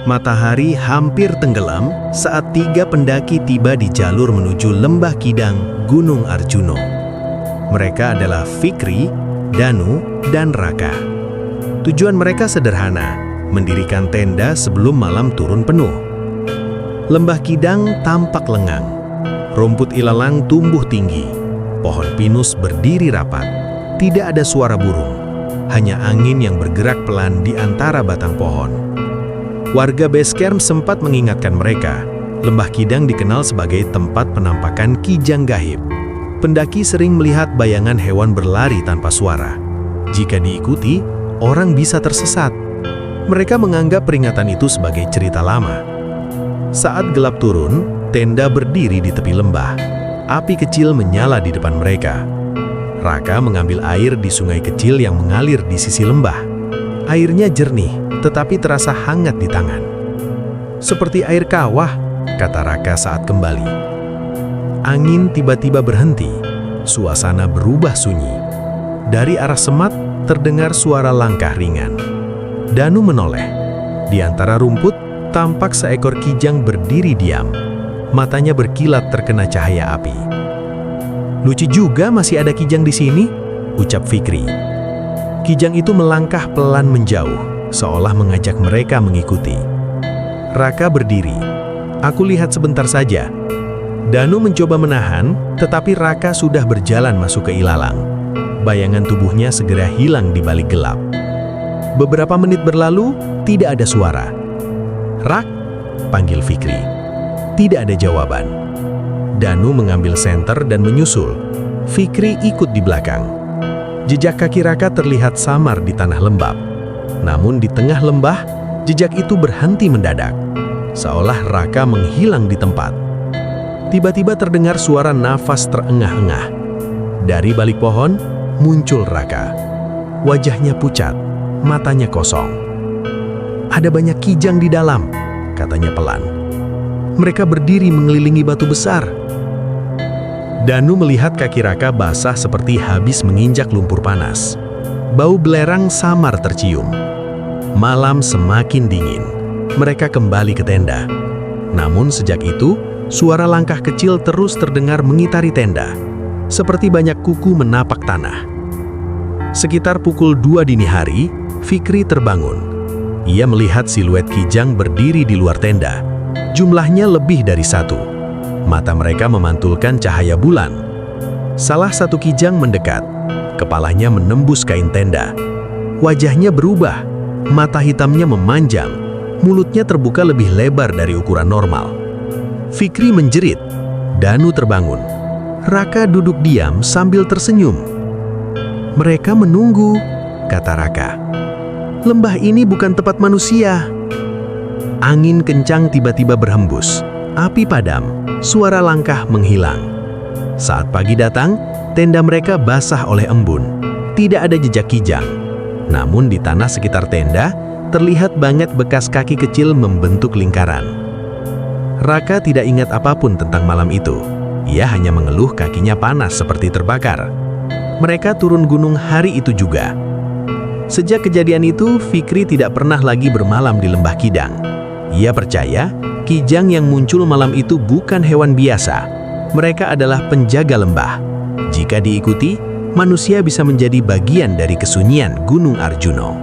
Matahari hampir tenggelam saat 3 pendaki tiba di jalur menuju Lembah Kidang, Gunung Arjuno. Mereka adalah Fikri, Danu, dan Raka. Tujuan mereka sederhana, mendirikan tenda sebelum malam turun penuh. Lembah Kidang tampak lengang. Rumput ilalang tumbuh tinggi. Pohon pinus berdiri rapat. Tidak ada suara burung. Hanya angin yang bergerak pelan di antara batang pohon. Warga Basecamp sempat mengingatkan mereka, Lembah Kidang dikenal sebagai tempat penampakan kijang gaib. Pendaki sering melihat bayangan hewan berlari tanpa suara. Jika diikuti, orang bisa tersesat. Mereka menganggap peringatan itu sebagai cerita lama. Saat gelap turun, tenda berdiri di tepi lembah. Api kecil menyala di depan mereka. Raka mengambil air di sungai kecil yang mengalir di sisi lembah. Airnya jernih, tetapi terasa hangat di tangan. Seperti air kawah, kata Raka saat kembali. Angin tiba-tiba berhenti, suasana berubah sunyi. Dari arah semat, terdengar suara langkah ringan. Danu menoleh. Di antara rumput, tampak seekor kijang berdiri diam. Matanya berkilat terkena cahaya api. Lucu juga masih ada kijang di sini, ucap Fikri. Kijang itu melangkah pelan menjauh, seolah mengajak mereka mengikuti. Raka berdiri. Aku lihat sebentar saja. Danu mencoba menahan, tetapi Raka sudah berjalan masuk ke ilalang. Bayangan tubuhnya segera hilang di balik gelap. Beberapa menit berlalu, tidak ada suara. "Rak," panggil Fikri. Tidak ada jawaban. Danu mengambil senter dan menyusul. Fikri ikut di belakang. Jejak kaki Raka terlihat samar di tanah lembab. Namun di tengah lembah, jejak itu berhenti mendadak. Seolah Raka menghilang di tempat. Tiba-tiba terdengar suara nafas terengah-engah. Dari balik pohon, muncul Raka. Wajahnya pucat, matanya kosong. "Ada banyak kijang di dalam," katanya pelan. "Mereka berdiri mengelilingi batu besar." Danu melihat kaki Raka basah seperti habis menginjak lumpur panas. Bau belerang samar tercium. Malam semakin dingin. Mereka kembali ke tenda. Namun sejak itu, suara langkah kecil terus terdengar mengitari tenda. Seperti banyak kuku menapak tanah. Sekitar pukul 2 dini hari, Fikri terbangun. Ia melihat siluet kijang berdiri di luar tenda. Jumlahnya lebih dari 1. Mata mereka memantulkan cahaya bulan. Salah satu kijang mendekat. Kepalanya menembus kain tenda. Wajahnya berubah. Mata hitamnya memanjang. Mulutnya terbuka lebih lebar dari ukuran normal. Fikri menjerit. Danu terbangun. Raka duduk diam sambil tersenyum. "Mereka menunggu," kata Raka. "Lembah ini bukan tempat manusia." Angin kencang tiba-tiba berhembus. Api padam, suara langkah menghilang. Saat pagi datang, tenda mereka basah oleh embun. Tidak ada jejak kijang. Namun di tanah sekitar tenda, terlihat banget bekas kaki kecil membentuk lingkaran. Raka tidak ingat apapun tentang malam itu. Ia hanya mengeluh kakinya panas seperti terbakar. Mereka turun gunung hari itu juga. Sejak kejadian itu, Fikri tidak pernah lagi bermalam di Lembah Kidang. Ia percaya, kijang yang muncul malam itu bukan hewan biasa. Mereka adalah penjaga lembah. Jika diikuti, manusia bisa menjadi bagian dari kesunyian Gunung Arjuno.